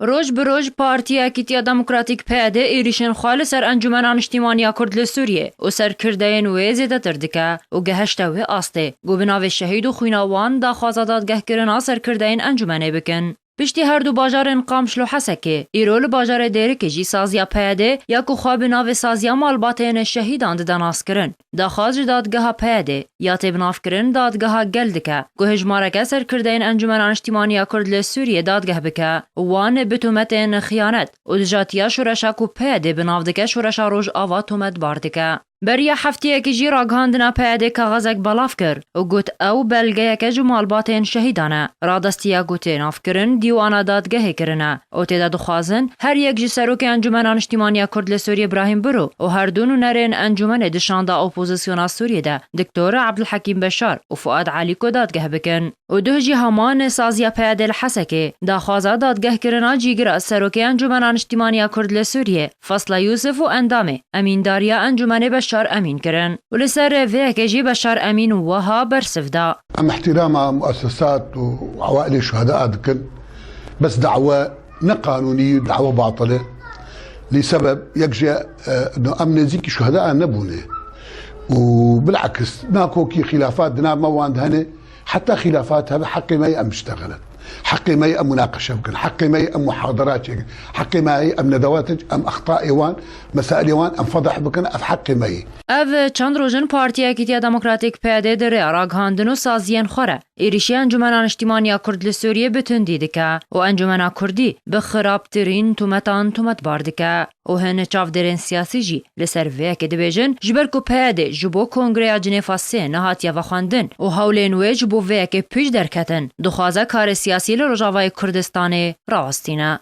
روج بروج پارتیا کیتیا دموکراتیک پیاده ایریشن خال سر انجمنان اجتماعی کرد لسوریه و سر کردین و زیده تردکه و گهشته و آسته گو بناو شهید و خویناوان دا خوازادات گه کرنا سر کردین انجمنه بکن. پشتی هر دو باجارن قامشلو حسکه ایرول باجار دیره که جی سازیا پیاده یا که خواب ناو سازیا مالباتین شهیدان داناس کرن. دا خواج دادگاه پیاده یا تبناف کرن دادگاه گلدکه گو هجمارکه سر کردین انجمنان اجتماعی کرد لسوریه دادگاه بکه وان بتومتین خیانت و دجاتیا شورشا کو پیاده بنافدکه شورشا روش آوا تومت باردکه. بریا هفته که جی راگهاندنا پیاده کاغذک بلاف کر و گوت او بلگه که جمال باتین شهیدانه رادستیا گوته ناف کرن دیوانا دادگه کرنه و تیدا دخوازن هر یک جی سروک انجمنان اجتماعی کرد لسوری ابراهیم برو و هر دونو نرین انجمن دشانده اپوزیسیونا سوریه ده دکتور عبدالحکیم بشار و فؤاد علی کو دادگه بکن و دو جی همان سازیا پیاده الحسکه دا خوازا دادگه کرنا جیگر سروک انجمنان اجتماعی کرد لسوریه فصل یوسف و اندامه امین داریا انجمن بشار امین کرن ولسر فيك بشار امین وها برسفدا. ام احترام مؤسسات وعوائل الشهداء ذكر بس دعوة قانونية دعوة باطلة لسبب يكجي انه امن زيك شهداء نبونه وبالعكس ماكو كي خلافات دنا ما واند هنا حتى خلافاتها بحقي ما يأم اشتغلت حقي ما يأم مناقشة يمكن حقي ما يأم محاضرات يمكن حقي ما يأم ندوات أم أخطاء إيوان مسائل إيوان أم فضح بكن أف حقي ما ي اف چند روزن پارتیا کیتیا دموکراتیک پیاده در راگهاندن و سازین خوره ایریشی انجمنان اجتماعی کرد لسوریه بتون دیدکه و انجمن کردی به خرابترین تومت باردکه و هن چافدرین سیاسی جی لسر وی که دبیجن جبر کو پیاده جبو کنگره جنیفا سه نهاتیا و خواندن و هولین وی جبو وی که پیش درکتن دخوازه کار سیاسی لرجاوای کردستان راستینه.